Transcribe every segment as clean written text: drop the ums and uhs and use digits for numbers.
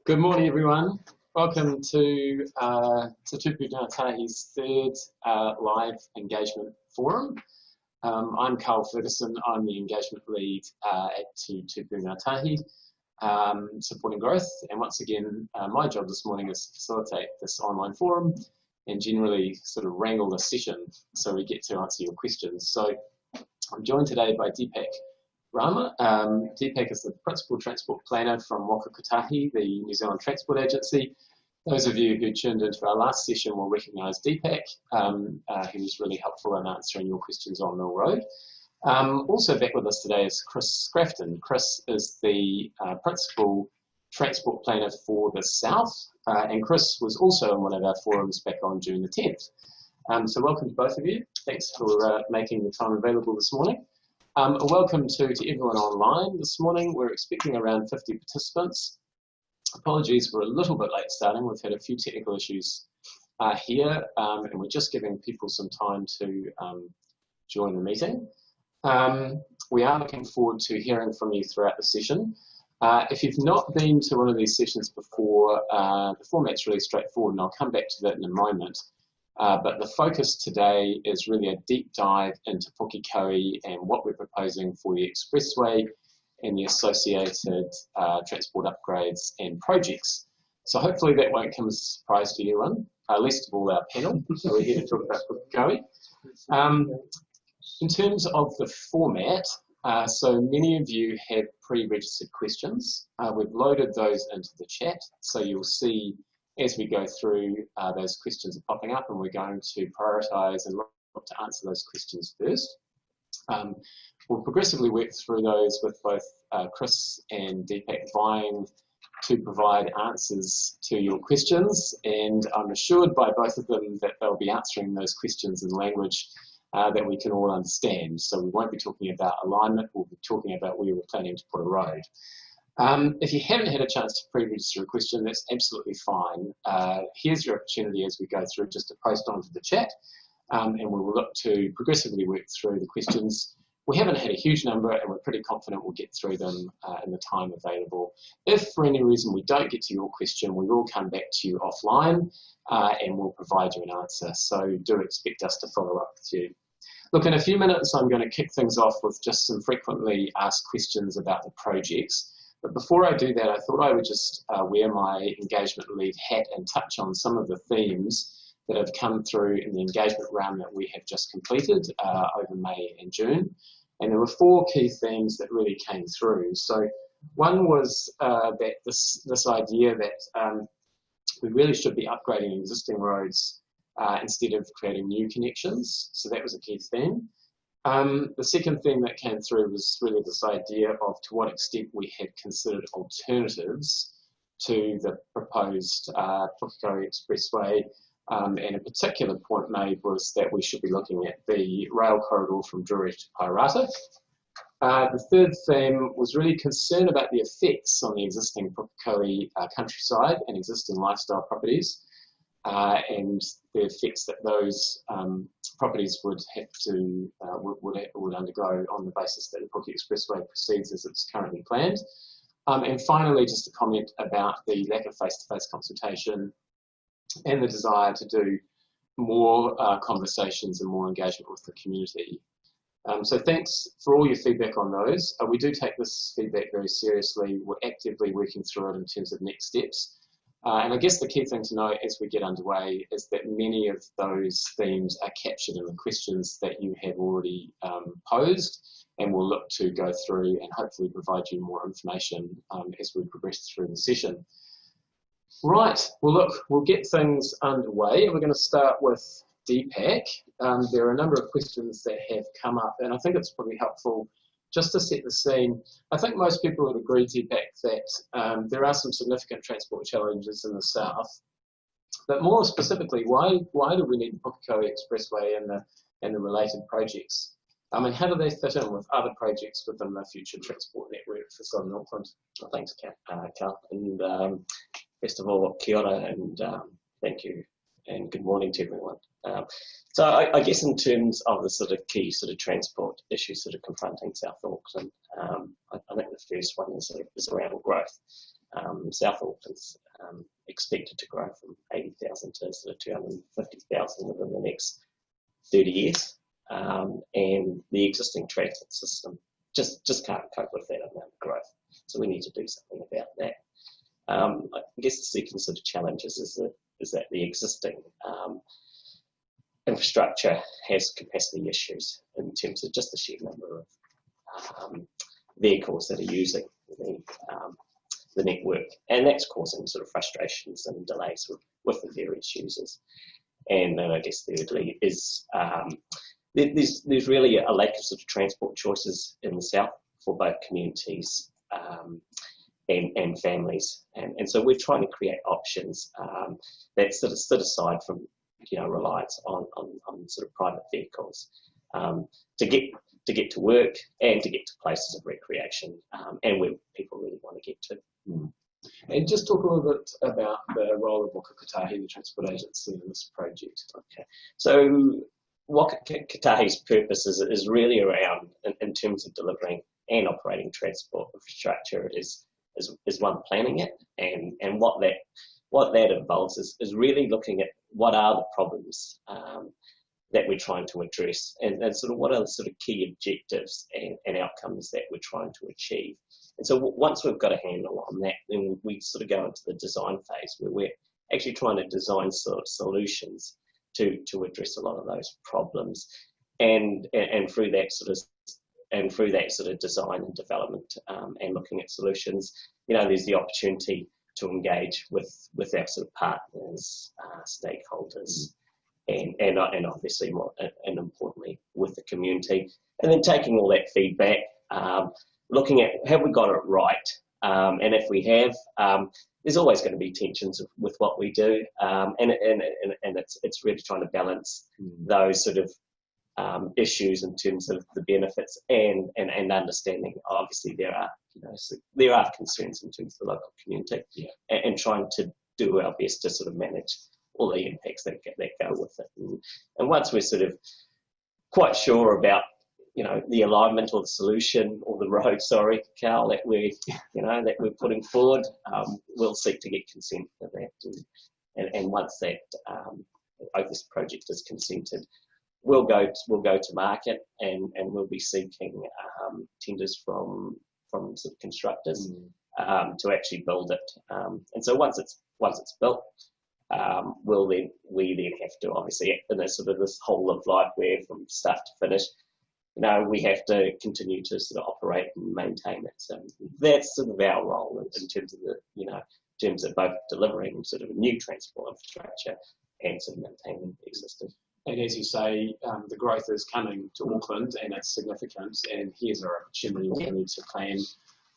Good morning, everyone. Welcome to Tupu Ngātahi's third live engagement forum. I'm Carl Ferguson. I'm the engagement lead at Tupu Ngātahi, supporting growth. And once again, my job this morning is to facilitate this online forum and generally sort of wrangle the session so we get to answer your questions. So I'm joined today by Deepak Rama. Deepak is the Principal Transport Planner from Waka, Kotahi, the New Zealand Transport Agency. Those of you who tuned into our last session will recognise Deepak, who was really helpful in answering your questions on Mill Road. Also back with us today is Chris Scrafton. Chris is the Principal Transport Planner for the South, and Chris was also in one of our forums back on June the 10th. So welcome to both of you. Thanks for making the time available this morning. A welcome to everyone online this morning. We're expecting around 50 participants. Apologies, we're a little bit late starting. We've had a few technical issues here, and we're just giving people some time to join the meeting. We are looking forward to hearing from you throughout the session. If you've not been to one of these sessions before, the format's really straightforward, and I'll come back to that in a moment. But the focus today is really a deep dive into Pukekohe and what we're proposing for the expressway and the associated transport upgrades and projects. So hopefully that won't come as a surprise to anyone, least of all our panel. So we're here to talk about Pukekohe. In terms of the format, so many of you have pre-registered questions. We've loaded those into the chat, so you'll see as we go through, those questions are popping up, and we're going to prioritise and look to answer those questions first. We'll progressively work through those with both Chris and Deepak vying to provide answers to your questions, and I'm assured by both of them that they'll be answering those questions in language that we can all understand. So we won't be talking about alignment, we'll be talking about where we're planning to put a road. If you haven't had a chance to pre-register a question, that's absolutely fine. Here's your opportunity as we go through just to post onto the chat, and we will look to progressively work through the questions. We haven't had a huge number, and we're pretty confident we'll get through them in the time available. If for any reason we don't get to your question, we will come back to you offline and we'll provide you an answer. So do expect us to follow up with you. Look, in a few minutes, I'm going to kick things off with just some frequently asked questions about the projects. But before I do that, I thought I would just wear my engagement lead hat and touch on some of the themes that have come through in the engagement round that we have just completed over May and June. And there were four key themes that really came through. So one was that this idea that we really should be upgrading existing roads instead of creating new connections. So that was a key theme. The second theme that came through was really this idea of to what extent we had considered alternatives to the proposed Pukekohe Expressway, and a particular point made was that we should be looking at the rail corridor from Drury to Pairata. The third theme was really concern about the effects on the existing Pukekohe countryside and existing lifestyle properties, and the effects that those properties would have to would undergo on the basis that the Pukekohe Expressway proceeds as it's currently planned. And finally, just a comment about the lack of face-to-face consultation and the desire to do more conversations and more engagement with the community. So thanks for all your feedback on those. We do take this feedback very seriously. We're actively working through it in terms of next steps. And I guess the key thing to know as we get underway is that many of those themes are captured in the questions that you have already posed, and we'll look to go through and hopefully provide you more information as we progress through the session. Right, well look, we'll get things underway, and we're going to start with Deepak. There are a number of questions that have come up, and I think it's probably helpful just to set the scene. I think most people would agree, Deepak, that there are some significant transport challenges in the south. But more specifically, why do we need the Pukekohe Expressway and the related projects? I mean, how do they fit in with other projects within the future transport network for Southern Auckland? Well, thanks, Carl. And first of all, kia ora, and thank you, and good morning to everyone. So I guess in terms of the sort of key sort of transport issues sort of confronting South Auckland, I think the first one is around growth. South Auckland's expected to grow from 80,000 to sort of 250,000 within the next 30 years. And the existing transport system just can't cope with that amount of growth. So we need to do something about that. I guess the second sort of challenge is that the existing infrastructure has capacity issues in terms of just the sheer number of vehicles that are using the network, and that's causing sort of frustrations and delays with the various users. And then I guess thirdly is there's really a lack of sort of transport choices in the south for both communities and families, and so we're trying to create options that sort of sit aside from reliance on sort of private vehicles to get to work and to get to places of recreation and where people really want to get to. And just talk a little bit about the role of Waka, Kotahi, the transport agency, in this project. Okay, so Waka, Kotahi's purpose is really around, in terms of delivering and operating transport infrastructure, is one, planning it, and what that involves is really looking at what are the problems that we're trying to address, and sort of what are the sort of key objectives and outcomes that we're trying to achieve. And so once we've got a handle on that, then we sort of go into the design phase, where we're actually trying to design sort of solutions to address a lot of those problems, and through that sort of design and development and looking at solutions, there's the opportunity to engage with our sort of partners, stakeholders, and obviously more and importantly with the community, and then taking all that feedback, looking at have we got it right, and if we have, there's always going to be tensions with what we do, and it's really trying to balance those sort of issues in terms of the benefits and understanding. Obviously, there are concerns in terms of the local community, and trying to do our best to sort of manage all the impacts that go with it. And once we're sort of quite sure about the alignment or the solution or the road, Carl, that we're putting forward, we'll seek to get consent for that. And once that this project is consented, we'll go to market, and we'll be seeking tenders from sort of constructors to actually build it. And so once it's built, we then have to, obviously, in this whole of life, where from start to finish, we have to continue to sort of operate and maintain it. So that's sort of our role in terms of both delivering sort of a new transport infrastructure and sort of maintaining the existing. And as you say, the growth is coming to Auckland, and it's significant, and here's our opportunity for me to plan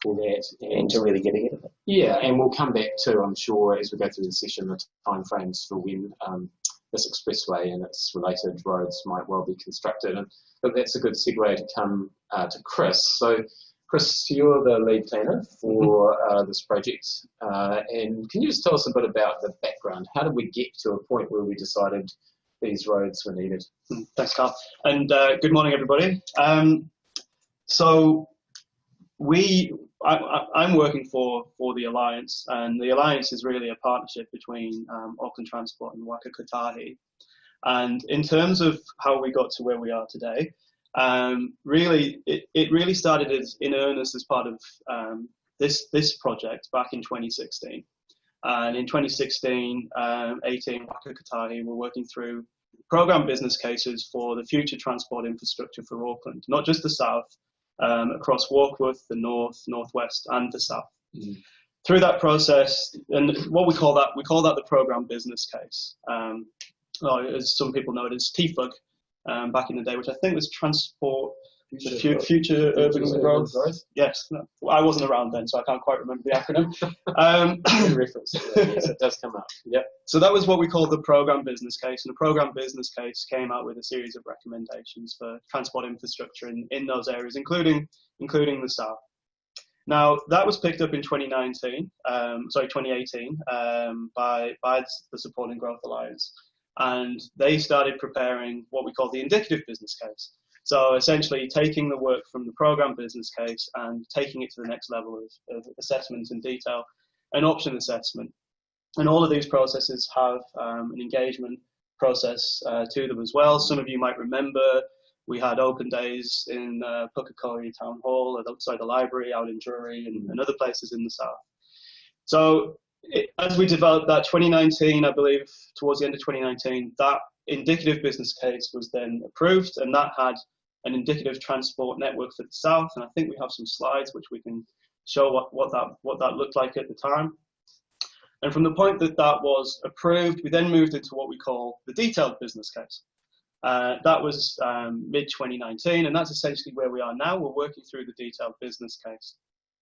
for that. And to really get ahead of it. Yeah, and we'll come back to, I'm sure, as we go through the session, the timeframes for when this expressway and its related roads might well be constructed. But that's a good segue to come to Chris. So, Chris, you're the lead planner for this project, and can you just tell us a bit about the background? How did we get to a point where we decided these roads were needed? Thanks, Carl. And good morning, everybody. So I'm working for the Alliance, and the Alliance is really a partnership between Auckland Transport and Waka, Kotahi. And in terms of how we got to where we are today, really, it really started in earnest as part of this project back in 2016. And in 2016, 18, Waka, Kotahi were working through program business cases for the future transport infrastructure for Auckland, not just the south, across Warkworth, the north, northwest, and the south. Through that process, and what we call that the program business case. As some people know it as TFUG back in the day, which I think was Transport Future Urban Growth. Yes, no, I wasn't around then, so I can't quite remember the acronym. Good reference. Yes, it does come up. Yep. So that was what we called the program business case, and the program business case came out with a series of recommendations for transport infrastructure in those areas, including the south. Now that was picked up in 2018, by the Support and Growth Alliance, and they started preparing what we call the indicative business case. So essentially taking the work from the program business case and taking it to the next level of assessment and detail, an option assessment. And all of these processes have an engagement process to them as well. Some of you might remember we had open days in Pukekohe Town Hall, outside the library, out in Drury, and other places in the south. So as we developed that 2019, I believe, towards the end of 2019, that indicative business case was then approved, and that had an indicative transport network for the south. And I think we have some slides which we can show what that looked like at the time. And from the point that that was approved, we then moved into what we call the detailed business case. That was mid-2019, and that's essentially where we are now. We're working through the detailed business case.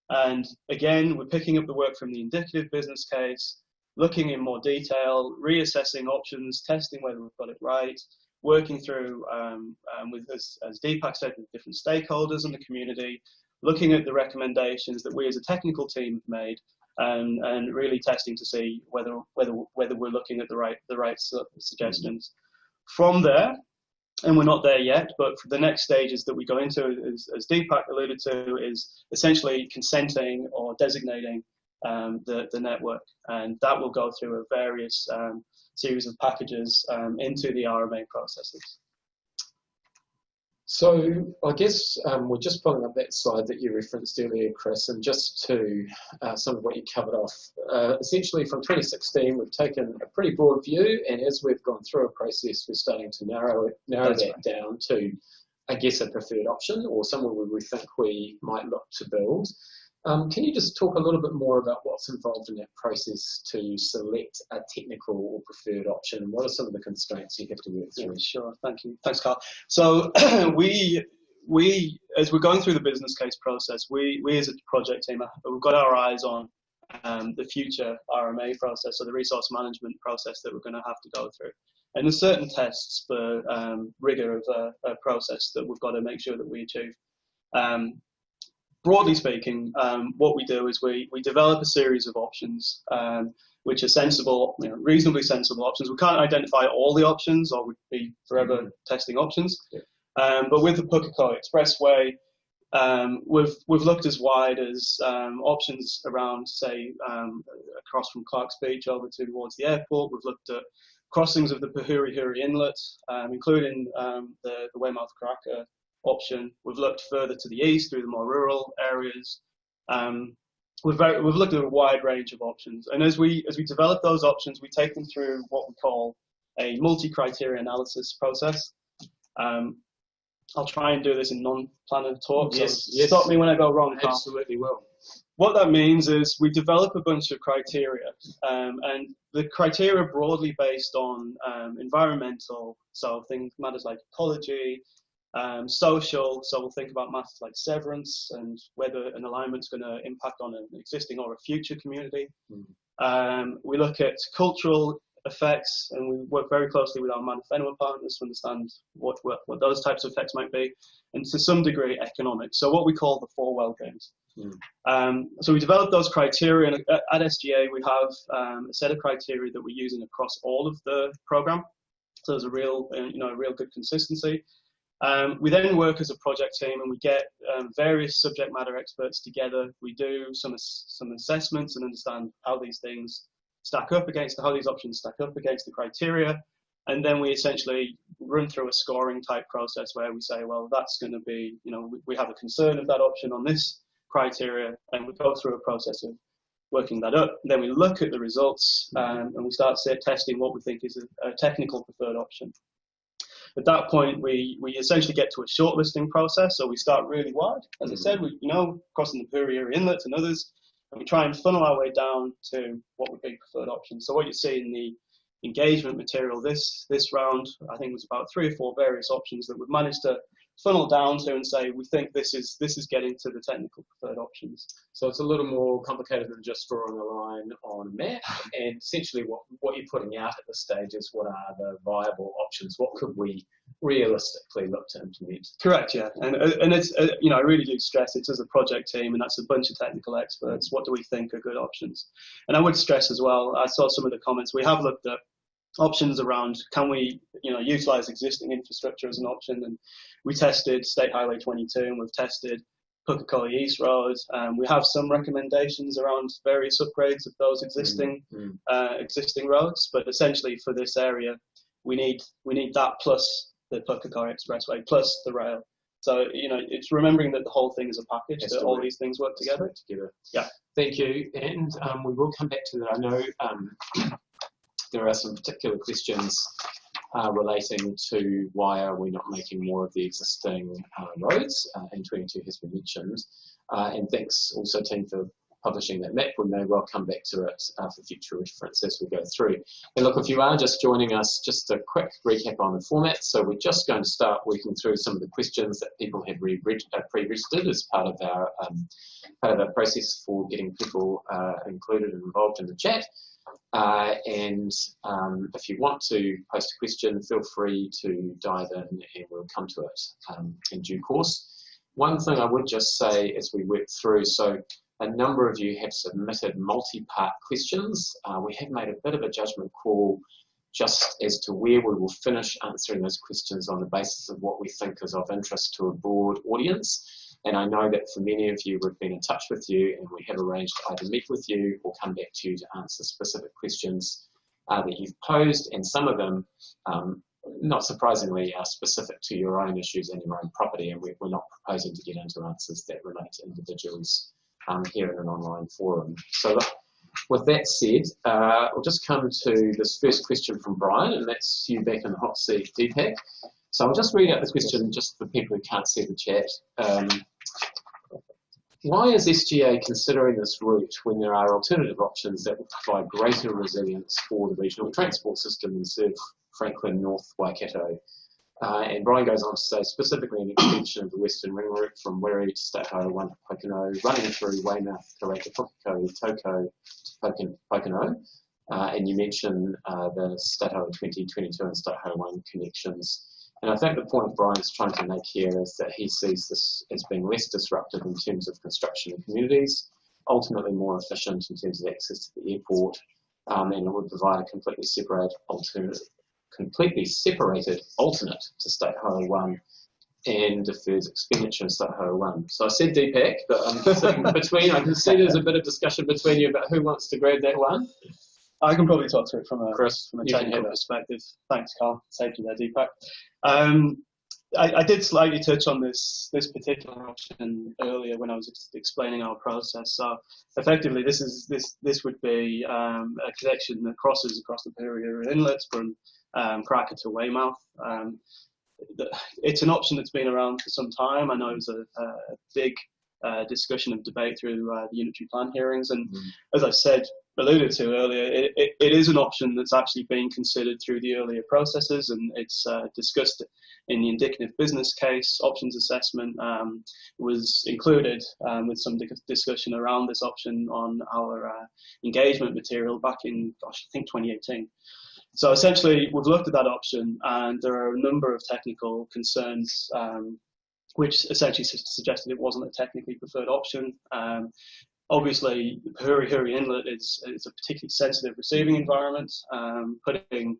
And again, we're picking up the work from the indicative business case, looking in more detail, reassessing options, testing whether we've got it right, working through, with, as Deepak said, with different stakeholders in the community, looking at the recommendations that we as a technical team have made, and really testing to see whether we're looking at the right suggestions. From there, and we're not there yet, but for the next stages that we go into, as Deepak alluded to, is essentially consenting or designating the network, and that will go through a various series of packages into the RMA processes. So I guess we're just pulling up that slide that you referenced earlier, Chris, and just to some of what you covered off. Essentially from 2016, we've taken a pretty broad view, and as we've gone through a process, we're starting to narrow that down to, I guess, a preferred option or somewhere where we think we might look to build. Can you just talk a little bit more about what's involved in that process to select a technical or preferred option, and what are some of the constraints you have to work through? Yeah, sure, thank you. Thanks, Carl. So we, as we're going through the business case process, we as a project team, we've got our eyes on the future RMA process, or the resource management process that we're going to have to go through. And there's certain tests for rigor of a process that we've got to make sure that we achieve. Broadly speaking, what we do is we develop a series of options which are sensible, reasonably sensible options. We can't identify all the options, or we'd be forever testing options. Yeah. But with the Pukekohe Expressway, we've looked as wide as options around, say, across from Clark's Beach over towards the airport. We've looked at crossings of the Puhuri Inlet, including the Weymouth Karaka option. We've looked further to the east through the more rural areas. We've looked at a wide range of options, and as we develop those options, we take them through what we call a multi-criteria analysis process. I'll try and do this in non-planner talk. Yes, so stop me when I go wrong. Absolutely will. What that means is we develop a bunch of criteria, and the criteria are broadly based on environmental, so matters like ecology, social, so we'll think about matters like severance and whether an alignment's going to impact on an existing or a future community. We look at cultural effects, and we work very closely with our Mana Whenua partners to understand what those types of effects might be, and to some degree economic, so what we call the four well games. So we develop those criteria, and at SGA we have a set of criteria that we're using across all of the program, so there's a real good consistency. We then work as a project team, and we get various subject matter experts together. We do some assessments and understand how these things stack up against, how these options stack up against the criteria, and then we essentially run through a scoring type process where we say, well, that's going to be, we have a concern of that option on this criteria, and we go through a process of working that up. Then we look at the results, and we start testing what we think is a technical preferred option. At that point, we essentially get to a shortlisting process. So we start really wide, as I said, crossing the Puhuri Inlet and others, and we try and funnel our way down to what would be preferred options. So what you see in the engagement material this round, I think it was about 3 or 4 various options that we've managed to funnel down to and say, we think this is getting to the technical preferred options. So it's a little more complicated than just drawing a line on a map, and essentially what you're putting out at this stage is what are the viable options, what could we realistically look to implement. Correct, yeah, and it's I really do stress it's as a project team, and that's a bunch of technical experts. What do we think are good options? And I would stress as well, I saw some of the comments, we have looked at options around, can we utilize existing infrastructure as an option, and we tested State Highway 22, and we've tested Pukekohe East Road. We have some recommendations around various upgrades of those existing roads, but essentially for this area, we need that plus the Pukekohe Expressway plus the rail. So it's remembering that the whole thing is a package, that all these things work together. Yeah. Thank you, and we will come back to that. I know there are some particular questions relating to why are we not making more of the existing roads, and 22 has been mentioned. And thanks also, team, for publishing that map. We may well come back to it for future reference as we go through. And look, if you are just joining us, just a quick recap on the format. So we're just going to start working through some of the questions that people have pre-registered as part of our process for getting people included and involved in the chat. And if you want to post a question, feel free to dive in and we'll come to it in due course. One thing I would just say as we work through, so a number of you have submitted multi-part questions. We have made a bit of a judgment call just as to where we will finish answering those questions on the basis of what we think is of interest to a broad audience. And I know that for many of you, we've been in touch with you and we have arranged to either meet with you or come back to you to answer specific questions that you've posed. And some of them, not surprisingly, are specific to your own issues and your own property. And we're not proposing to get into answers that relate to individuals here in an online forum. So with that said, we'll just come to this first question from Brian, and that's you back in the hot seat, Deepak. So I'll just read out the question just for people who can't see the chat. Why is SGA considering this route when there are alternative options that will provide greater resilience for the regional transport system and serve Franklin, North Waikato? And Brian goes on to say, specifically an extension of the Western Ring Route from Wiri to State Highway 1 to Pocono, running through Weymouth, Karaka, Pukekohe, Toko to Pocono. And you mentioned the State Highway 20, 22 and State Highway 1 connections. And I think the point Brian's trying to make here is that he sees this as being less disruptive in terms of construction and communities, ultimately more efficient in terms of access to the airport, and it would provide a completely separated alternate to State Highway 1 and defers expenditure in State Highway 1. So I said Deepak, but I'm sitting between. I can see there's a bit of discussion between you about who wants to grab that one. I can probably talk to it from a technical perspective. Thanks, Carl. Saved you there, Deepak. I did slightly touch on this particular option earlier when I was explaining our process. So effectively, this would be a connection that crosses across the Puri Inlet from Karaka to Weymouth. It's an option that's been around for some time. I know it was a big discussion of debate through the unitary plan hearings, and as I alluded to earlier, it is an option that's actually being considered through the earlier processes, and it's discussed in the indicative business case. Options assessment was included with some discussion around this option on our engagement material back in, I think 2018. So essentially, we've looked at that option, and there are a number of technical concerns which essentially suggested it wasn't a technically preferred option. Obviously, the Puri Inlet is a particularly sensitive receiving environment. Putting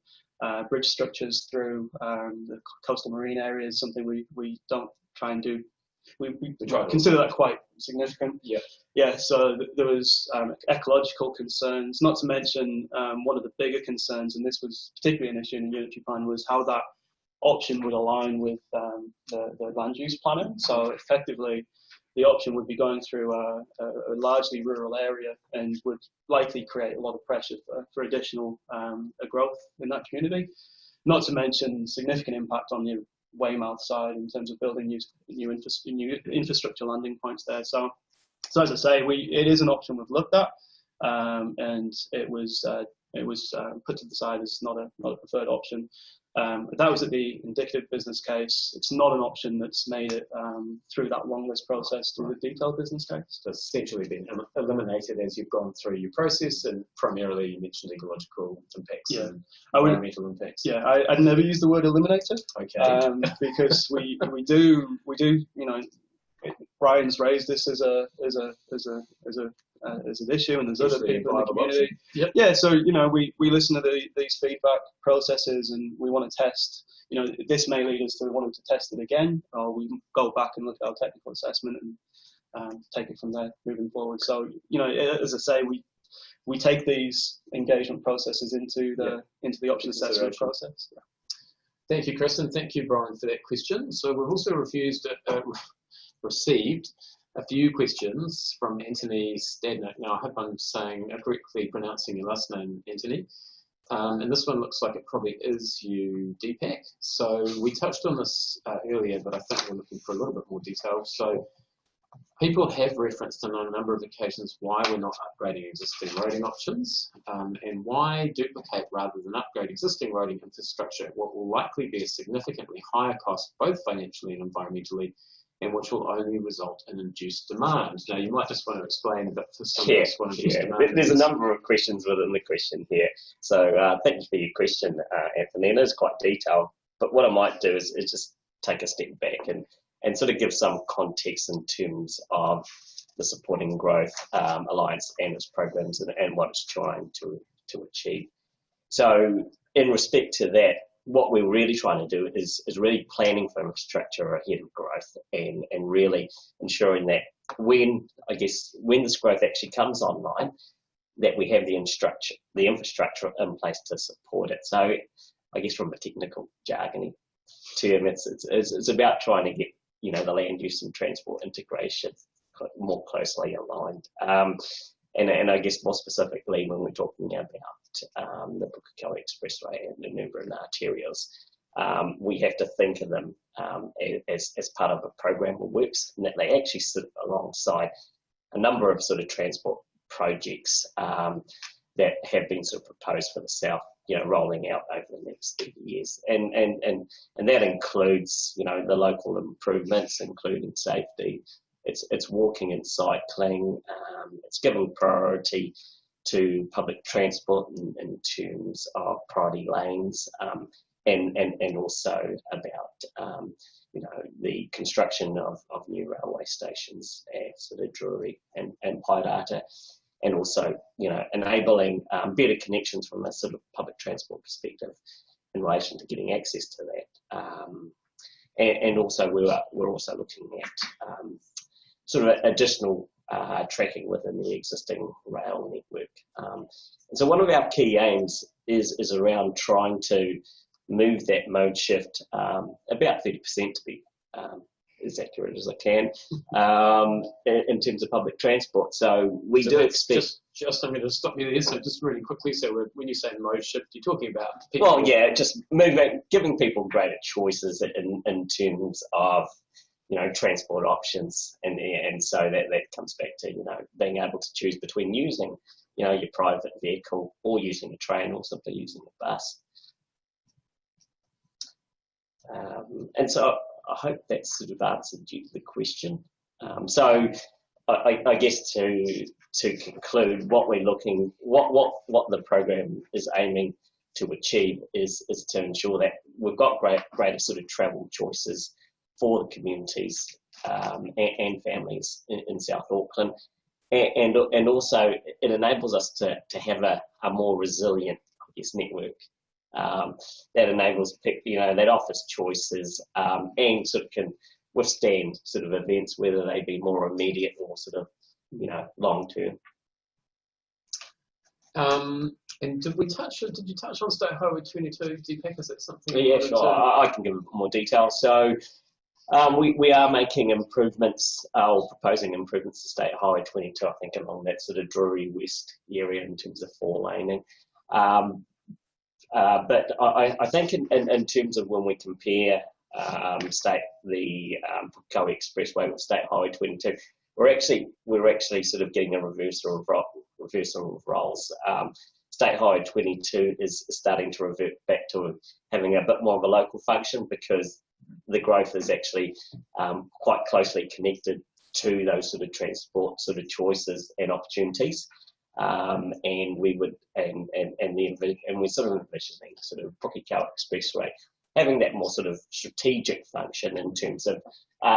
bridge structures through the coastal marine area is something we don't try and do. We consider that quite significant. Yeah. So there was ecological concerns, not to mention one of the bigger concerns, and this was particularly an issue in the unitary plan, was how that option would align with the land use planning. So effectively, the option would be going through a largely rural area and would likely create a lot of pressure for additional growth in that community. Not to mention significant impact on the Weymouth side in terms of building new infrastructure landing points there. So as I say, it is an option we've looked at, and it was put to the side as not a preferred option. But that was at the indicative business case. It's not an option that's made it through that long list process to the detailed business case. So it's essentially been eliminated as you've gone through your process, and primarily you mentioned ecological impacts and environmental impacts. Yeah, I'd never use the word eliminated. Okay. Because we do, Brian's raised this as an issue, and there's other people in the community. Yep. Yeah, so we listen to these feedback processes, and we want to test. This may lead us to wanting to test it again, or we go back and look at our technical assessment take it from there moving forward. So, you know, as I say, we take these engagement processes into the option assessment process. Thank you, Chris, and thank you, Brian, for that question. So we've also received a few questions from Anthony Stadnick. Now, I hope I'm correctly pronouncing your last name, Anthony. And this one looks like it probably is you, Deepak. So we touched on this earlier, but I think we're looking for a little bit more detail. So people have referenced on a number of occasions why we're not upgrading existing roading options, and why duplicate rather than upgrade existing roading infrastructure at what will likely be a significantly higher cost, both financially and environmentally, and which will only result in induced demand. Now, you might just want to explain a bit for some of us what induced demand is. There's a number of questions within the question here. So thank you for your question, Anthony. It is quite detailed, but what I might do is just take a step back and sort of give some context in terms of the Supporting Growth Alliance and its programs and what it's trying to achieve. So in respect to that, what we're really trying to do is really planning for infrastructure ahead of growth and really ensuring that when this growth actually comes online, that we have the infrastructure in place to support it. So I guess from a technical jargony term, it's about trying to get, you know, the land use and transport integration more closely aligned. And I guess more specifically when we're talking about the Pukekohe Expressway and the Numbering Arterials, we have to think of them as part of a program of works, and that they actually sit alongside a number of sort of transport projects that have been sort of proposed for the south, you know, rolling out over the next 30 years, and that includes, you know, the local improvements, including safety. It's walking and cycling. It's giving priority to public transport in terms of priority lanes, and also about you know, the construction of new railway stations at sort of Drury and Pairata, and also, you know, enabling better connections from a sort of public transport perspective in relation to getting access to that. And also we're also looking at sort of additional tracking within the existing rail network. And so one of our key aims is around trying to move that mode shift about 30% to be as accurate as I can in terms of public transport. So we do expect... Just I'm going to stop you there. So just really quickly, so when you say mode shift, you're talking about people... Well, yeah, just giving people greater choices in terms of, you know, transport options, and so that comes back to, you know, being able to choose between using, you know, your private vehicle or using a train or simply using a bus. And so I hope that sort of answered the question. So I guess to conclude, what the program is aiming to achieve is to ensure that we've got greater sort of travel choices for the communities and families in South Auckland, and also it enables us to have a more resilient, I guess, network that enables, you know, that offers choices and sort of can withstand sort of events, whether they be more immediate or sort of, you know, long term. And did you touch on State Highway 22, Deepak? Is that something? Yeah, sure. I can give more detail. So we are making improvements, or proposing improvements to State Highway 22, I think, along that sort of Drury West area in terms of 4-laning. But I think in terms of when we compare the Pukekohe Expressway with State Highway 22, we're actually sort of getting a reversal of roles. State Highway 22 is starting to revert back to having a bit more of a local function, because the growth is actually quite closely connected to those sort of transport sort of choices and opportunities. And we're sort of envisioning sort of Pukekohe Expressway having that more sort of strategic function in terms of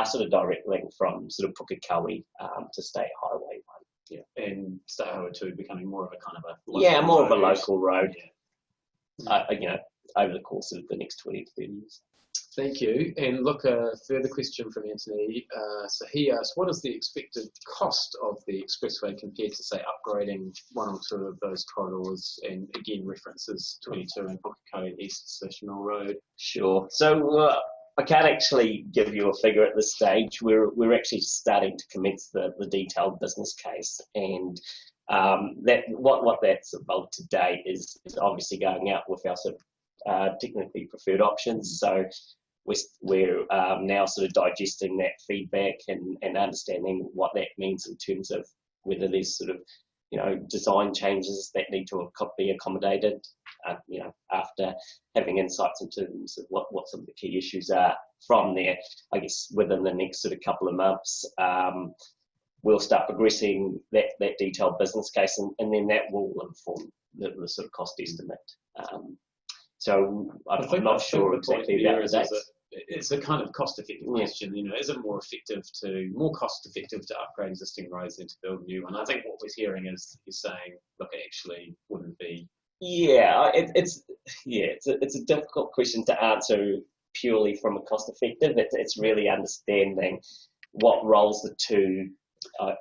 sort of direct link from sort of Pukekohe to State Highway 1. Yeah, and State Highway 2 becoming more of a kind of a local road. You know, over the course of the next 20 to 30 years. Thank you. And look, a further question from Anthony. So he asks, what is the expected cost of the expressway compared to, say, upgrading one or two of those corridors? And again, references 22 and Pukekohe East Station Road. Sure. So I can't actually give you a figure at this stage. We're actually starting to commence the detailed business case, and what that's about today is obviously going out with our sort of technically preferred options. So we're now sort of digesting that feedback and understanding what that means in terms of whether there's sort of, you know, design changes that need to be accommodated, you know, after having insights into what some of the key issues are. From there, I guess within the next sort of couple of months, we'll start progressing that detailed business case, and then that will inform the sort of cost estimate. So I'm not sure exactly about that. It's a kind of cost-effective question. You know, is it more cost-effective to upgrade existing roads than to build a new one? I think what we're hearing is you're saying, look, it actually wouldn't be. Yeah, it's a difficult question to answer purely from a cost-effective. It's really understanding what roles the two, I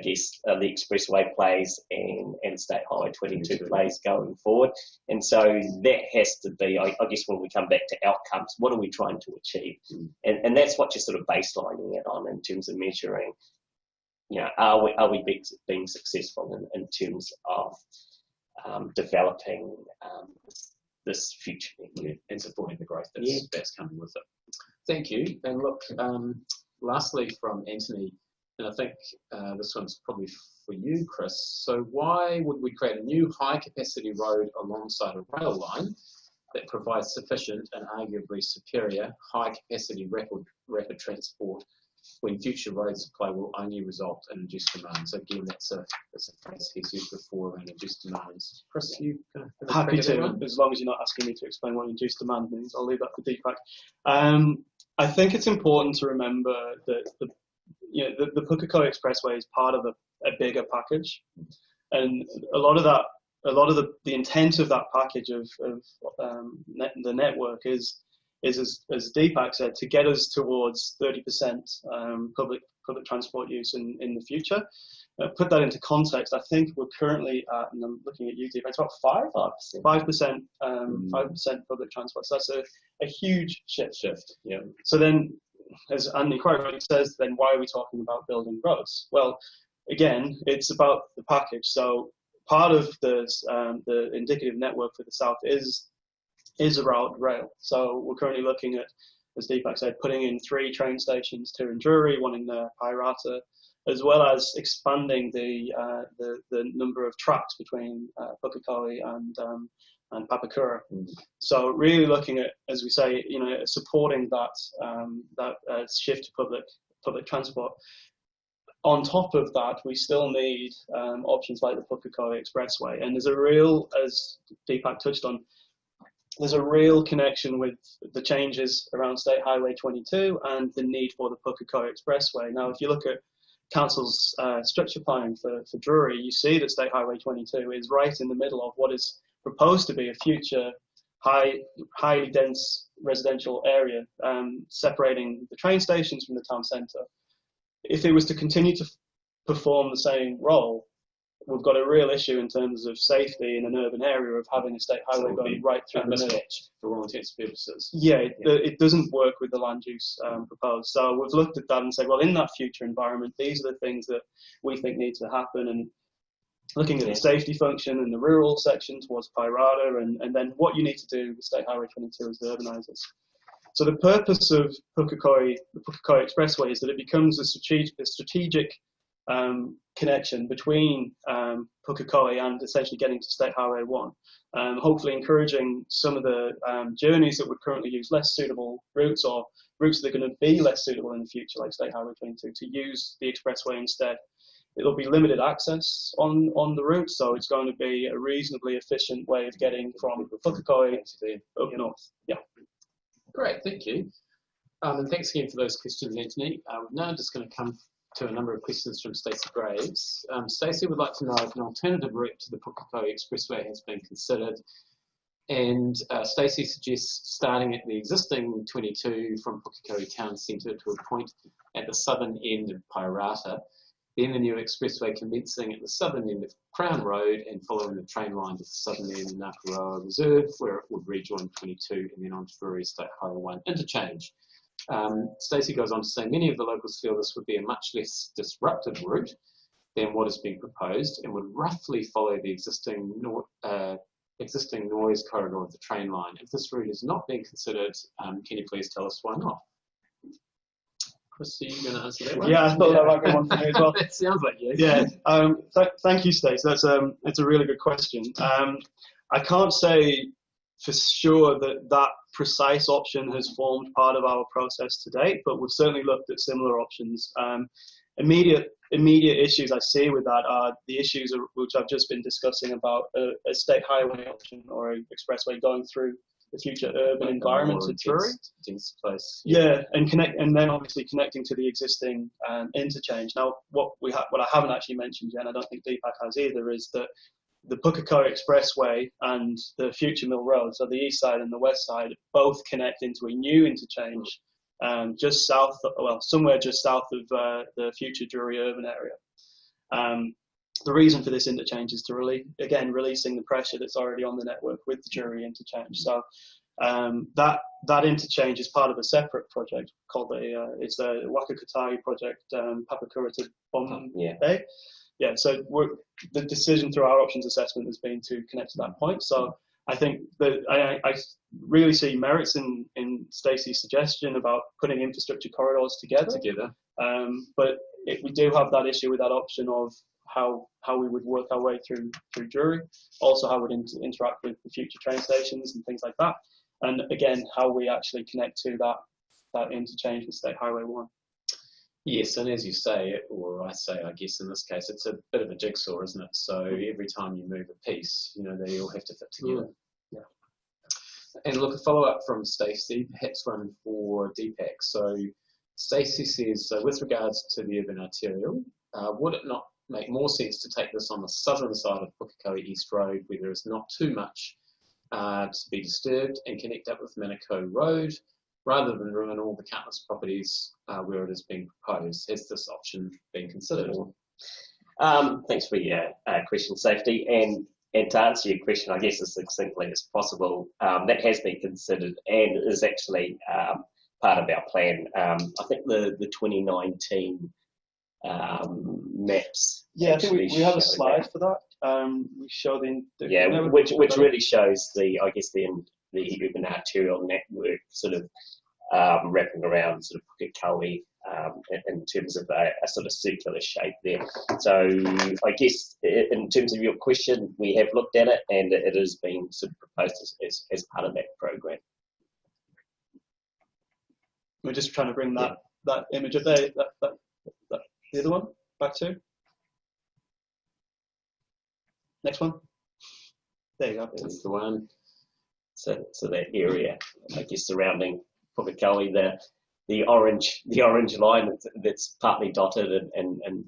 guess, the expressway plays and State Highway 22 plays going forward. And so that has to be, I guess, when we come back to outcomes, what are we trying to achieve? And that's what you're sort of baselining it on in terms of measuring, you know, are we being successful in terms of developing this future network and supporting the growth that's coming with it. Thank you. And look, lastly from Anthony, and I think this one's probably for you, Chris. So why would we create a new high-capacity road alongside a rail line that provides sufficient and arguably superior high-capacity rapid transport when future road supply will only result in induced demand? So again, that's a phrase he's used before, around induced demands. Chris, you happy to, as long as you're not asking me to explain what induced demand means. I'll leave that for Deepak. I think it's important to remember that the Pukekohe Expressway is part of a bigger package, and a lot of the intent of that package of the network is as Deepak said, to get us towards 30% public transport use in the future. Put that into context, I think we're currently at, and I'm looking at you, Deepak, it's about 5% public transport. So that's a huge shift. Yeah. So then, as Andy quite rightly says, then why are we talking about building roads? Well, again, it's about the package. So part of the indicative network for the south is around rail. So we're currently looking at, as Deepak said, putting in 3 train stations, 2 in Drury, 1 in Pairata, as well as expanding the number of tracks between Pukekohe and Papakura. So really looking at, as we say, you know, supporting that shift to public transport. On top of that, we still need options like the Pukekohe Expressway, and there's a real, as Deepak touched on, there's a real connection with the changes around State Highway 22 and the need for the Pukekohe Expressway. Now, if you look at Council's structure plan for Drury, you see that State Highway 22 is right in the middle of what is proposed to be a future highly dense residential area, separating the train stations from the town centre. If it was to continue to perform the same role, we've got a real issue in terms of safety in an urban area of having a state highway going right through the middle. For all intents and purposes. Yeah, it doesn't work with the land use proposed. So we've looked at that and said, well, in that future environment, these are the things that we think need to happen. And looking at the safety function in the rural section towards Pairata, and then what you need to do with State Highway 22 as the urbanisers. So the purpose of the Pukekohe Expressway is that it becomes a strategic connection between Pukekohe and essentially getting to State Highway 1, hopefully encouraging some of the journeys that would currently use less suitable routes, or routes that are going to be less suitable in the future, like State Highway 22, to use the expressway instead. It'll be limited access on the route, so it's going to be a reasonably efficient way of getting from Pukekohe up north. Yeah. Great, thank you. And thanks again for those questions, Anthony. Now I'm just going to come to a number of questions from Stacey Graves. Stacey would like to know if an alternative route to the Pukekohe Expressway has been considered, And Stacey suggests starting at the existing 22 from Pukekohe Town Centre to a point at the southern end of Pairata, then the new expressway commencing at the southern end of Crown Road and following the train line to the southern end of Ngātahi Reserve, where it would rejoin 22 and then on to Victoria State Highway 1 interchange. Stacey goes on to say many of the locals feel this would be a much less disruptive route than what is being proposed and would roughly follow the existing noise corridor of the train line. If this route is not being considered, can you please tell us why not? Chris, are you going to answer that one? Yeah, I thought that might be one for me as well. That sounds like you. Yeah, thank you, Stacey. That's a really good question. I can't say for sure that precise option has formed part of our process to date, but we've certainly looked at similar options. Immediate issues I see with that are the issues which I've just been discussing about a state highway option or an expressway going through the future urban environment of Drury. Place. Yeah, and then obviously connecting to the existing interchange. Now, what I haven't actually mentioned yet, and I don't think Deepak has either, is that the Pukekohe Expressway and the future Mill Road, so the east side and the west side, both connect into a new interchange just south, somewhere just south of the future Drury urban area. The reason for this interchange is to releasing the pressure that's already on the network with the Drury interchange. So that interchange is part of a separate project called it's a Waka Kotahi project, Papakura to Bombay. Yeah, so the decision through our options assessment has been to connect to that point. So I think that I really see merits in Stacey's suggestion about putting infrastructure corridors together. But we do have that issue with that option of how we would work our way through Drury, also how we would interact with the future train stations and things like that, and again how we actually connect to that interchange with State Highway 1. Yes, and as you say, or I say, I guess in this case, it's a bit of a jigsaw, isn't it? So every time you move a piece, they all have to fit together. Yeah. And look, a follow-up from Stacey, perhaps one for Deepak. So Stacey says, so with regards to the urban arterial, would it not make more sense to take this on the southern side of Pukekohe East Road, where there is not too much to be disturbed, and connect up with Manukau Road, rather than ruin all the countless properties where it is being proposed? Has this option been considered? Thanks for your question, Safety. And to answer your question, I guess as succinctly as possible, that has been considered and is actually part of our plan. I think the 2019 maps. Yeah, I think we have a slide for that. We show which really shows the urban arterial network sort of wrapping around sort of Pukekohe in terms of a sort of circular shape there. So I guess in terms of your question, we have looked at it and it is being sort of proposed as part of that program. We're just trying to bring that image of there, the other one, back to. Next one. There you go. That's the one. So that area, I guess, surrounding Pukekohe, the orange line that's partly dotted and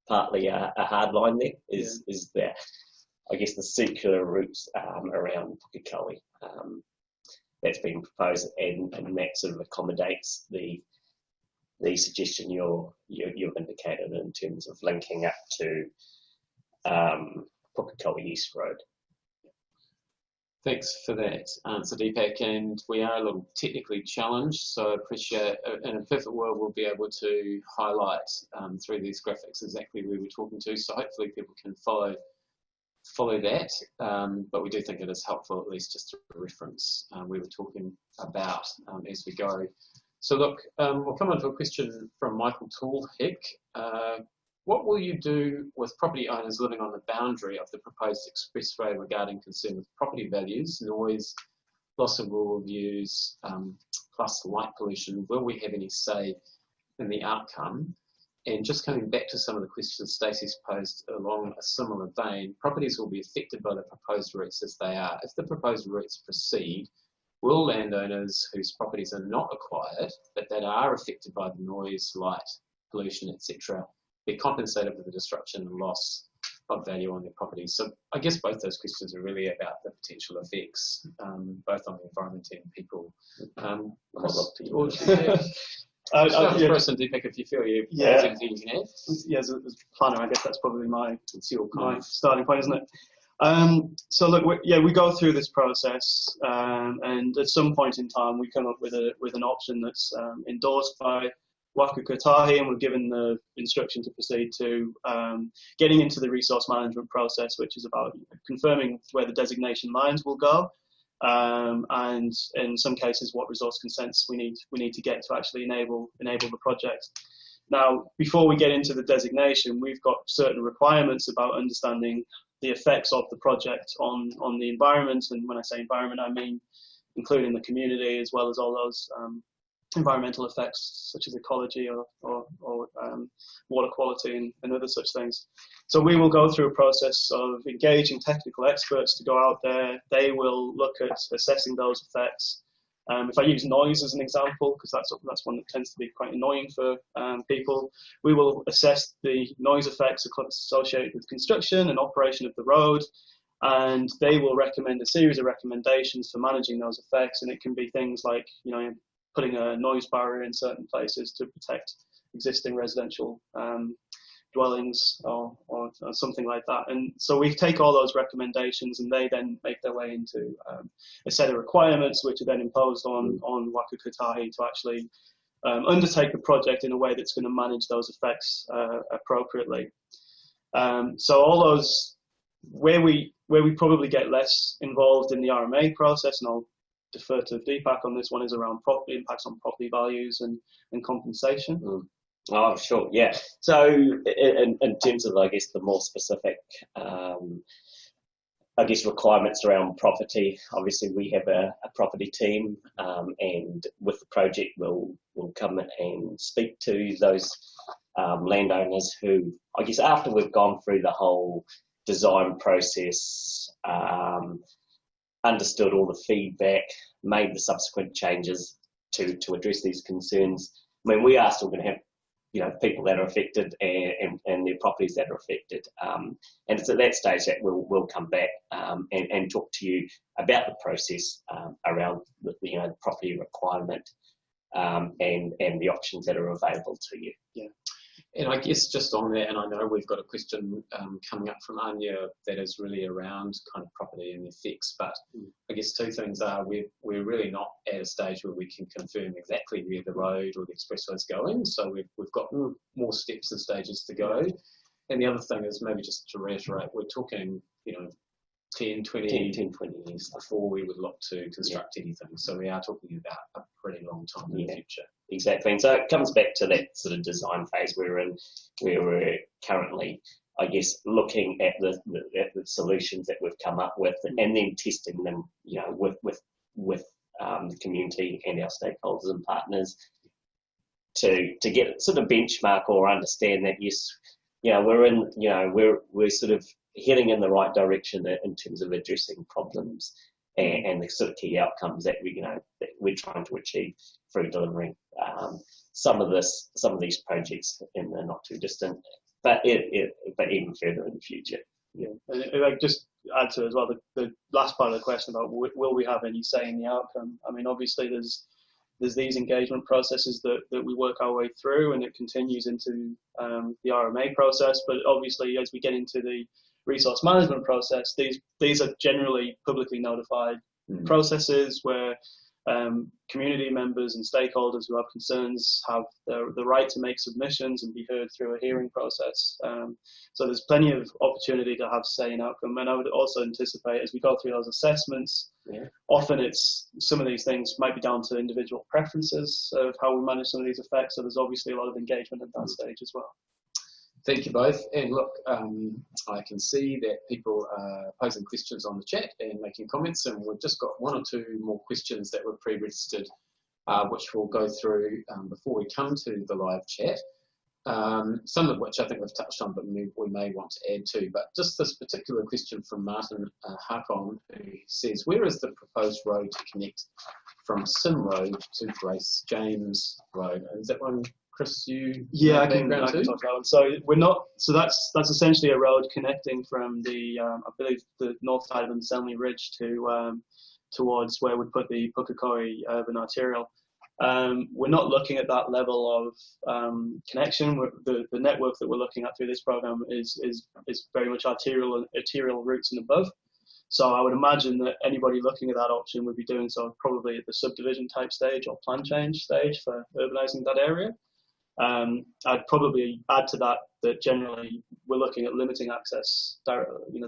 partly a hard line there is the, I guess, the circular routes around Pukekohe. That's been proposed, and that sort of accommodates the suggestion you've indicated in terms of linking up to Pukekohe East Road. Thanks for that answer, Deepak. And we are a little technically challenged, so I appreciate, in a perfect world, we'll be able to highlight through these graphics exactly where we're talking to, so hopefully people can follow that, but we do think it is helpful, at least just to reference we were talking about as we go. So look, we'll come on to a question from Michael Toolhick. What will you do with property owners living on the boundary of the proposed expressway regarding concern with property values, noise, loss of rural views, plus light pollution? Will we have any say in the outcome? And just coming back to some of the questions Stacey's posed along a similar vein, properties will be affected by the proposed routes as they are. If the proposed routes proceed, will landowners whose properties are not acquired, but that are affected by the noise, light, pollution, etc., be compensated for the disruption and loss value on their property. So I guess both those questions are really about the potential effects, both on the environment and people. I'll look to you. Or, Deepak, if you feel there's anything you can add. Yeah, as a planner, I guess that's probably my starting point, isn't it? So look, we go through this process, and at some point in time, we come up with an option that's endorsed by Waka Kotahi, and we're given the instruction to proceed to getting into the resource management process, which is about confirming where the designation lines will go, and in some cases what resource consents we need to get to actually enable the project. Now, before we get into the designation, we've got certain requirements about understanding the effects of the project on the environment, and when I say environment, I mean including the community as well as all those environmental effects such as ecology or water quality and other such things. So we will go through a process of engaging technical experts to go out there. They will look at assessing those effects. If I use noise as an example, because that's one that tends to be quite annoying for people, we will assess the noise effects associated with construction and operation of the road, and they will recommend a series of recommendations for managing those effects, and it can be things like, putting a noise barrier in certain places to protect existing residential dwellings or something like that. And so we take all those recommendations, and they then make their way into a set of requirements which are then imposed on Waka Kotahi to actually undertake the project in a way that's going to manage those effects appropriately. So all those, where we probably get less involved in the RMA process, and I'll defer to Deepak on this one, is around property impacts on property values and compensation. Oh, sure, yeah. So in terms of, I guess, the more specific, requirements around property, obviously we have a property team, and with the project we'll come and speak to those landowners who, I guess, after we've gone through the whole design process, understood all the feedback, made the subsequent changes to address these concerns. I mean, we are still going to have, people that are affected and their properties that are affected. And it's at that stage that we'll come back and talk to you about the process around the property requirement and the options that are available to you. Yeah. And I guess just on that, and I know we've got a question coming up from Anya that is really around kind of property and effects, but I guess two things are we're really not at a stage where we can confirm exactly where the road or the expressway is going, so we've got more steps and stages to go. And the other thing is, maybe just to reiterate, we're talking 10, 20 years before we would look to construct anything. So we are talking about a pretty long time in the future. Exactly. And so it comes back to that sort of design phase we're in, where we're currently, I guess, looking at the solutions that we've come up with, and then testing them, with the community and our stakeholders and partners to get sort of benchmark or understand that, yes, we're sort of heading in the right direction in terms of addressing problems and the sort of key outcomes that we're trying to achieve through delivering some of these projects in the not too distant, but even further in the future. Yeah, and if I just add to it as well, the last part of the question about will we have any say in the outcome? I mean, obviously there's these engagement processes that we work our way through, and it continues into the RMA process. But obviously, as we get into the resource management process, these are generally publicly notified processes where community members and stakeholders who have concerns have the right to make submissions and be heard through a hearing process. So there's plenty of opportunity to have say in outcome. And I would also anticipate, as we go through those assessments, often some of these things might be down to individual preferences of how we manage some of these effects. So there's obviously a lot of engagement at that stage as well. Thank you both. And look, I can see that people are posing questions on the chat and making comments, and we've just got one or two more questions that were pre-registered, which we'll go through before we come to the live chat. Some of which I think we've touched on, but we may want to add to. But just this particular question from Martin Harkon, who says, where is the proposed road to connect from Sim Road to Grace James Road? Is that one, Chris, you yeah, I have can background too? talk about one. So we're not. So that's essentially a road connecting from the I believe the north side of the Selmy Ridge to towards where we put the Pukekohe urban arterial. We're not looking at that level of connection. The network that we're looking at through this program is very much arterial routes and above. So I would imagine that anybody looking at that option would be doing so probably at the subdivision type stage or plan change stage for urbanising that area. I'd probably add to that generally we're looking at limiting access, the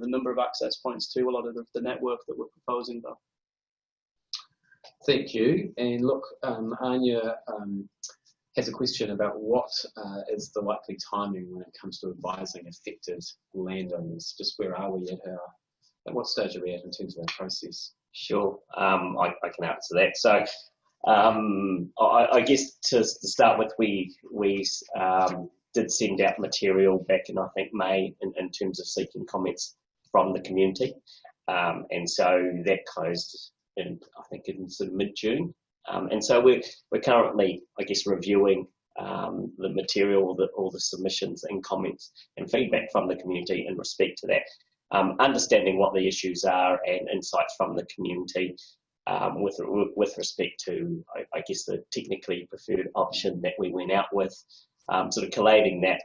number of access points to a lot of the network that we're proposing though. Thank you. And look, Anya has a question about what is the likely timing when it comes to advising affected landowners. Just where are we at what stage are we at in terms of our process? Sure, I can answer that. So I guess to start with, we did send out material back in, I think, May in terms of seeking comments from the community. And so that closed in, I think, in sort of mid-June. And so we're currently, I guess, reviewing the material, all the submissions and comments and feedback from the community in respect to that. Understanding what the issues are and insights from the community with respect to, I guess, the technically preferred option that we went out with, sort of collating that,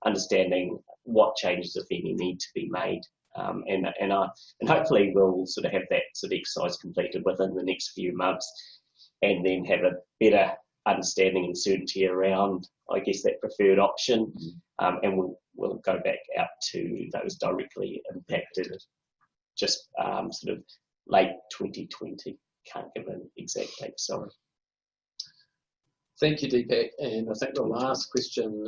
understanding what changes, if any, need to be made. And hopefully we'll sort of have that sort of exercise completed within the next few months and then have a better understanding and certainty around, I guess, that preferred option. And we'll go back out to those directly impacted just sort of late 2020. Can't give an exact date, sorry. Thank you, Deepak. And I think the last question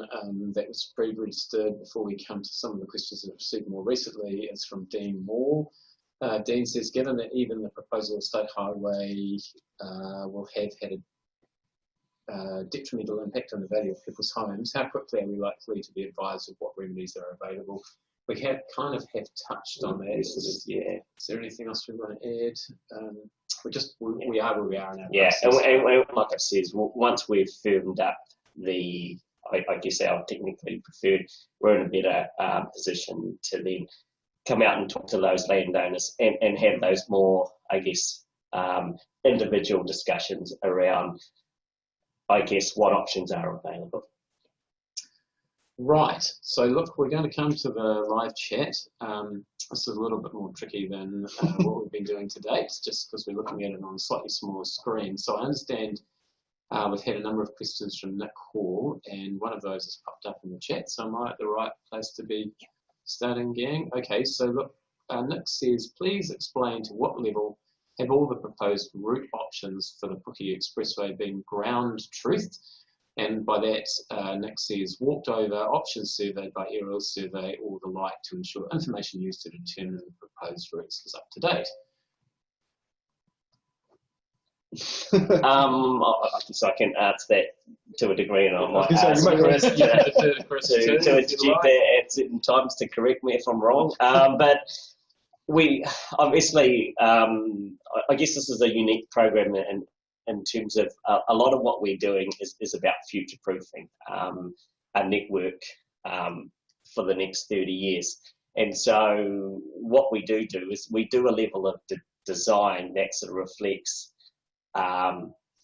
that was pre-registered before we come to some of the questions that have received more recently is from Dean Moore. Dean says, given that even the proposal of State Highway will have had a detrimental impact on the value of people's homes, how quickly are we likely to be advised of what remedies are available? We have touched on that. Yeah. Is there anything else we want to add? We are where we are now. Yeah, and like I said, once we've firmed up I guess our technically preferred, we're in a better position to then come out and talk to those landowners and have those more, I guess, individual discussions around, I guess, what options are available. Right, so look, we're going to come to the live chat. This is a little bit more tricky than what we've been doing to date, just because we're looking at it on a slightly smaller screen. So I understand we've had a number of questions from Nick Hall, and one of those has popped up in the chat, so am I at the right place to be starting, gang? Okay, so look, Nick says, please explain to what level have all the proposed route options for the Pukekohe Expressway been ground truthed? And by that, Nick says, walked over, options surveyed by aerial survey or the like to ensure information used to determine the proposed routes is up to date. I guess I can answer that to a degree, and I might ask Chris to interject there at certain times to correct me if I'm wrong. But we obviously, I guess this is a unique program in terms of a lot of what we're doing is about future-proofing a network for the next 30 years. And so what we do is we do a level of design that sort of reflects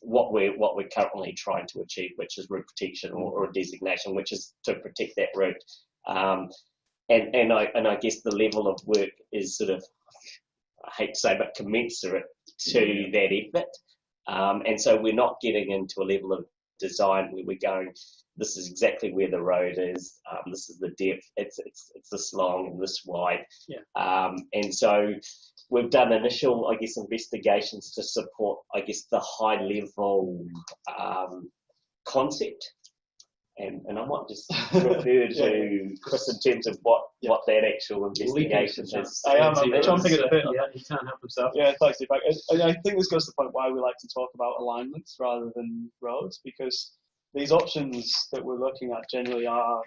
what we're currently trying to achieve, which is route protection or a designation, which is to protect that route. And I guess the level of work is sort of, I hate to say, but commensurate to that effort. And so we're not getting into a level of design where we're going, this is exactly where the road is, this is the depth, it's this long and this wide. Yeah. And so we've done initial, I guess, investigations to support, I guess, the high level concept. And I might just refer to Chris in terms of what that actual investigation is. I'm jumping at a bit. Yeah, he can't help himself. Yeah, thanks, Deepak. I think this goes to the point why we like to talk about alignments rather than roads, because these options that we're looking at generally are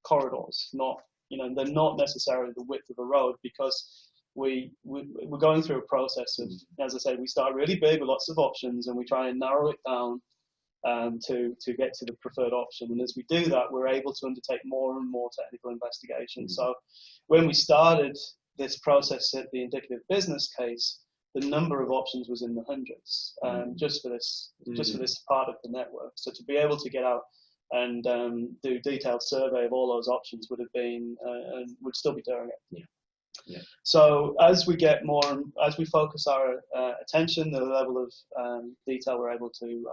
corridors, they're not necessarily the width of a road, because we're going through a process of, as I said, we start really big with lots of options and we try and narrow it down to get to the preferred option. And as we do that, we're able to undertake more and more technical investigations. So when we started this process at the indicative business case, the number of options was in the hundreds, just for this part of the network. So to be able to get out and do a detailed survey of all those options would have been, and would still be doing it. Yeah. So as we get more, as we focus our attention, the level of detail we're able to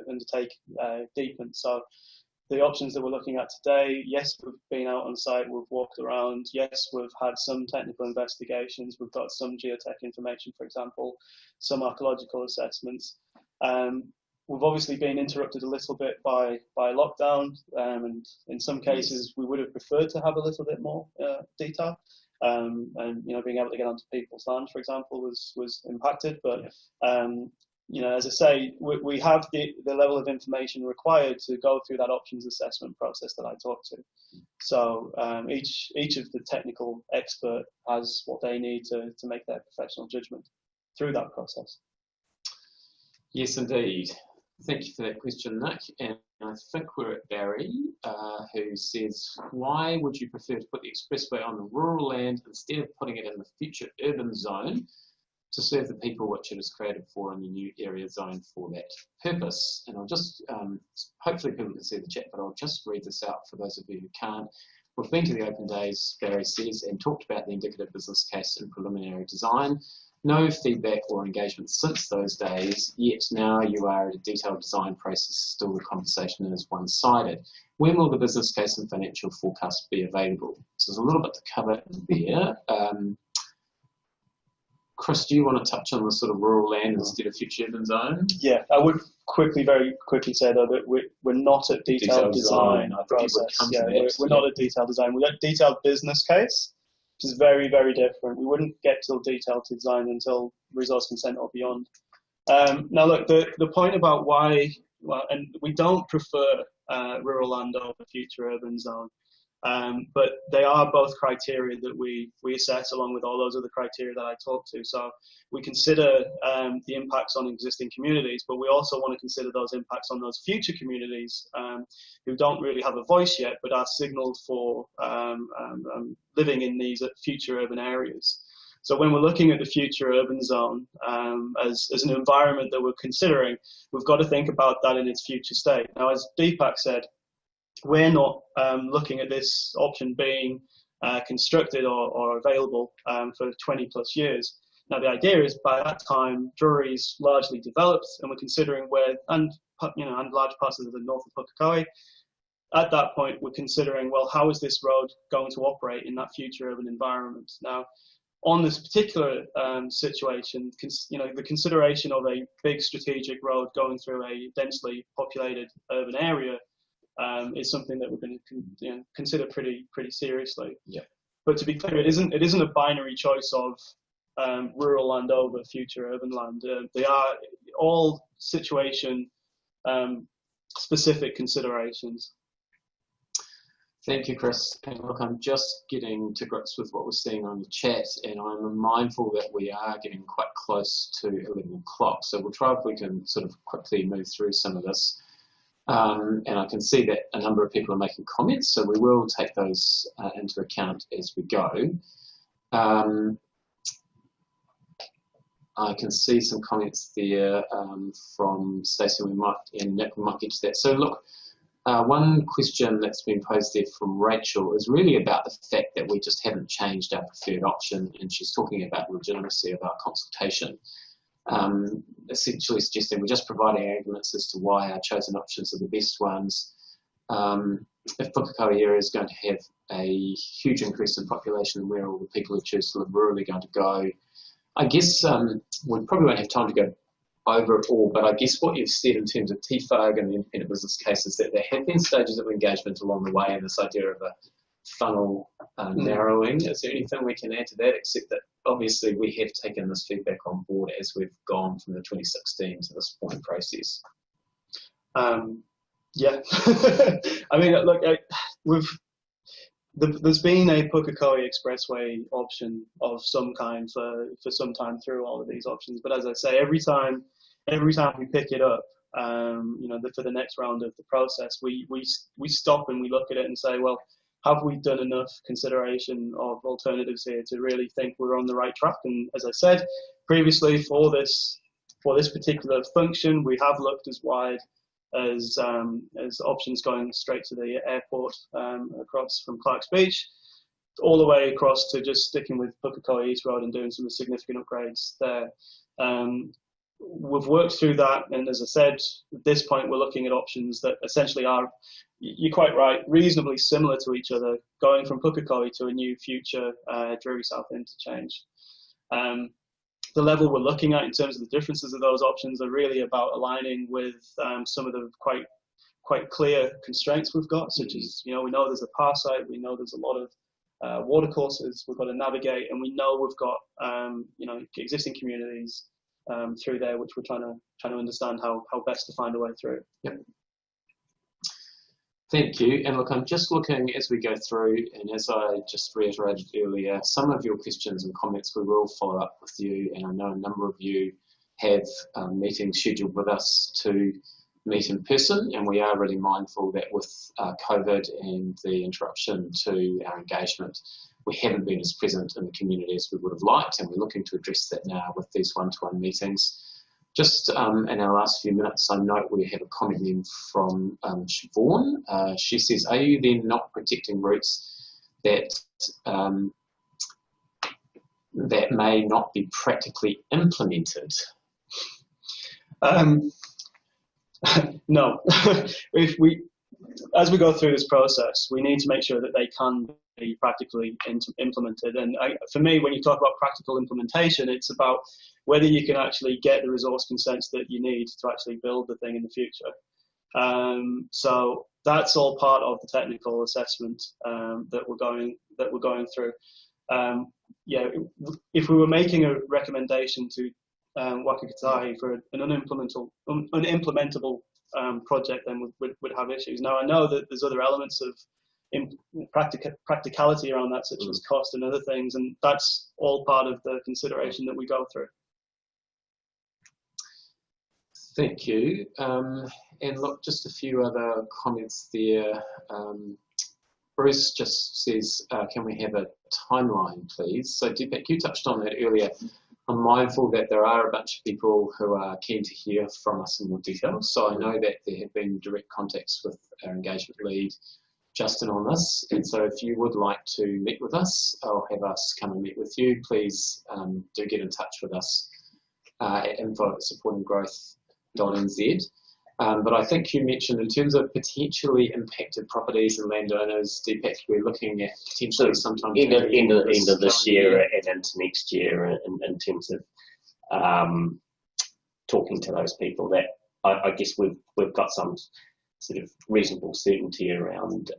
undertake deepens. So the options that we're looking at today, yes, we've been out on site, we've walked around, yes, we've had some technical investigations, we've got some geotech information, for example, some archaeological assessments. We've obviously been interrupted a little bit by lockdown, and in some cases we would have preferred to have a little bit more detail. And being able to get onto people's land, for example, was impacted. But as I say, we have the level of information required to go through that options assessment process that I talked to. So each of the technical expert has what they need to make their professional judgment through that process. Yes, indeed. Thank you for that question, Nick. And I think we're at Barry, who says, why would you prefer to put the expressway on the rural land instead of putting it in the future urban zone to serve the people which it is created for in the new area zone for that purpose? And I'll just, hopefully people can see the chat, but I'll just read this out for those of you who can't. We've been to the open days, Barry says, and talked about the indicative business case and preliminary design. No feedback or engagement since those days, yet now you are at a detailed design process, still the conversation is one-sided. When will the business case and financial forecast be available? So there's a little bit to cover there. Chris, do you want to touch on the sort of rural land instead of future urban zone? Yeah, I would very quickly say though that we're not at detailed design process. We're not at detailed design. We're at detailed business case, which is very, very different. We wouldn't get till detailed design until resource consent or beyond. Now, look, the point about why, and we don't prefer rural land over future urban zone, but they are both criteria that we assess along with all those other criteria that I talked to. So we consider the impacts on existing communities, but we also want to consider those impacts on those future communities who don't really have a voice yet, but are signalled for living in these future urban areas. So when we're looking at the future urban zone as an environment that we're considering, we've got to think about that in its future state. Now, as Deepak said, we're not looking at this option being constructed or available for 20 plus years. Now, the idea is by that time, Drury's largely developed, and we're considering where, and large parts of the north of Pukekohe. At that point, we're considering, well, how is this road going to operate in that future urban environment? Now, on this particular situation, the consideration of a big strategic road going through a densely populated urban area is something that we're going to consider pretty seriously. Yeah. But to be clear, it isn't a binary choice of rural land over future urban land. They are all situation specific considerations. Thank you, Chris. And look, I'm just getting to grips with what we're seeing on the chat, and I'm mindful that we are getting quite close to 11 o'clock. So we'll try if we can sort of quickly move through some of this. And I can see that a number of people are making comments, so we will take those into account as we go. I can see some comments there from Stacey, and Nick, we might get to that. So look, one question that's been posed there from Rachel is really about the fact that we just haven't changed our preferred option, and she's talking about the legitimacy of our consultation. Essentially suggesting we're just providing arguments as to why our chosen options are the best ones. If Pukekohe area is going to have a huge increase in population, where all the people who choose to live rurally are going to go, I guess we probably won't have time to go over it all, but I guess what you've said in terms of TFUG and the independent business case is that there have been stages of engagement along the way, and this idea of a funnel narrowing. Is there anything we can add to that, except that obviously we have taken this feedback on board as we've gone from the 2016 to this point process? Yeah, I mean, look, there's been a Pukekohe expressway option of some kind for some time through all of these options, but as I say, every time we pick it up, for the next round of the process, we stop and we look at it and say, well, have we done enough consideration of alternatives here to really think we're on the right track? And as I said previously, for this particular function, we have looked as wide as options going straight to the airport across from Clark's Beach, all the way across to just sticking with Pukekohe East Road and doing some significant upgrades there. We've worked through that, and as I said, at this point we're looking at options that essentially are, you're quite right, reasonably similar to each other, going from Pukekohe to a new future Drury South interchange. The level we're looking at in terms of the differences of those options are really about aligning with some of the quite clear constraints we've got, such as, we know there's a path site, we know there's a lot of watercourses we've got to navigate, and we know we've got existing communities through there, which we're trying to understand how best to find a way through. Yep. Thank you. And look, I'm just looking as we go through, and as I just reiterated earlier, some of your questions and comments we will follow up with you, and I know a number of you have meetings scheduled with us to meet in person, and we are really mindful that with COVID and the interruption to our engagement, we haven't been as present in the community as we would have liked, and we're looking to address that now with these one-to-one meetings. Just in our last few minutes, I note we have a comment in from Siobhan. She says, are you then not protecting routes that that may not be practically implemented? No. As we go through this process, we need to make sure that they can be practically implemented. And for me, when you talk about practical implementation, it's about whether you can actually get the resource consents that you need to actually build the thing in the future. So that's all part of the technical assessment that we're going through. If we were making a recommendation to Waka Kotahi for an unimplementable project, then would have issues. Now I know that there's other elements of practicality around that, such as cost and other things, and that's all part of the consideration that we go through. Thank you. And look, just a few other comments there. Bruce just says, can we have a timeline, please? So Deepak, you touched on that earlier. I'm mindful that there are a bunch of people who are keen to hear from us in more detail. So I know that there have been direct contacts with our engagement lead, Justin, on this. And so if you would like to meet with us or have us come and meet with you, please do get in touch with us at info@supportinggrowth.nz. But I think you mentioned in terms of potentially impacted properties and landowners, Deepak, we're looking at potentially sometime end of this year and into next year in terms of talking to those people that I guess we've got some sort of reasonable certainty around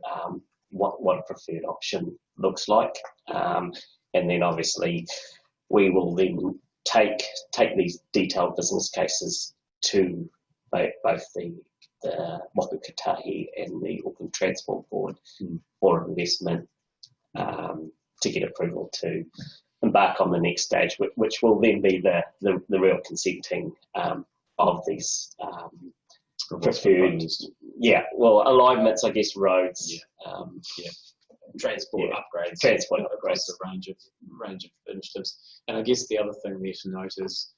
what a preferred option looks like. And then obviously we will then take these detailed business cases to both the Waka Kotahi and the Auckland Transport Board for investment to get approval to embark on the next stage, which will then be the real consenting of these preferred, alignments, I guess, roads, transport upgrades, across a range of initiatives. And I guess the other thing there to note is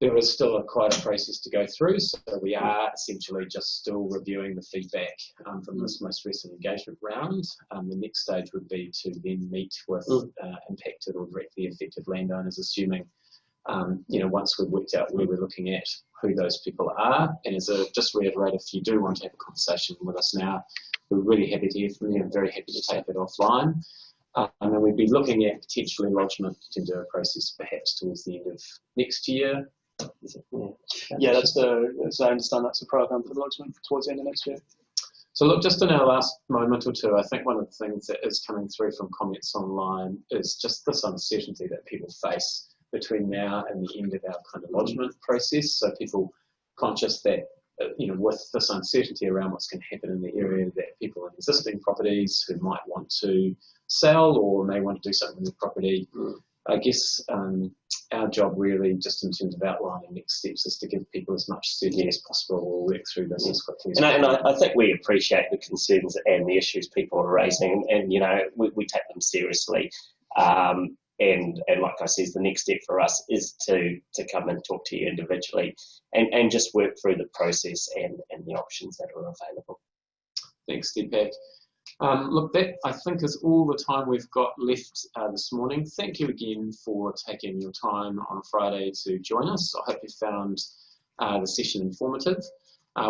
there is still quite a process to go through, so we are essentially just still reviewing the feedback from this most recent engagement round. The next stage would be to then meet with impacted or directly affected landowners, assuming, once we've worked out where we're looking at, who those people are. And as a just reiterate, if you do want to have a conversation with us now, we're really happy to hear from you and very happy to take it offline. And then we'd be looking at potentially lodgement to do a process perhaps towards the end of next year. As I understand, that's the program for lodgement towards the end of next year. So look, just in our last moment or two, I think one of the things that is coming through from comments online is just this uncertainty that people face between now and the end of our kind of lodgement process. So people conscious that, with this uncertainty around what's going to happen in the area, that people in existing properties who might want to sell or may want to do something with the property, I guess our job really, just in terms of outlining next steps, is to give people as much certainty as possible. We'll work through this as quickly as and I think we appreciate the concerns and the issues people are raising, and we take them seriously. And like I said, the next step for us is to come and talk to you individually and just work through the process and the options that are available. Thanks, Deepak. Look, that I think is all the time we've got left this morning. Thank you again for taking your time on Friday to join us. I hope you found the session informative.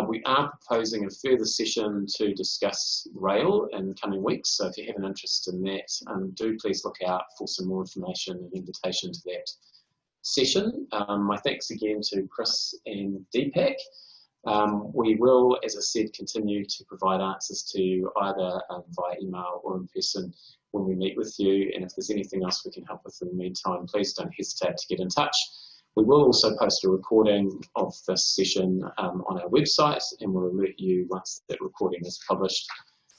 We are proposing a further session to discuss rail in coming weeks, so if you have an interest in that, do please look out for some more information and invitation to that session. My thanks again to Chris and Deepak. We will, as I said, continue to provide answers to you either via email or in person when we meet with you, and if there's anything else we can help with in the meantime, please don't hesitate to get in touch. We will also post a recording of this session on our website, and we'll alert you once that recording is published.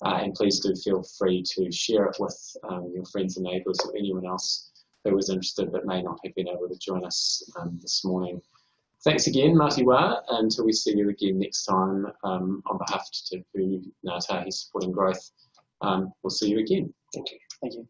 And please do feel free to share it with your friends and neighbours or anyone else who is interested but may not have been able to join us this morning. Thanks again, Mati Wā, until we see you again next time. On behalf of Tupu, Ngātahi Supporting Growth, we'll see you again. Thank you. Thank you.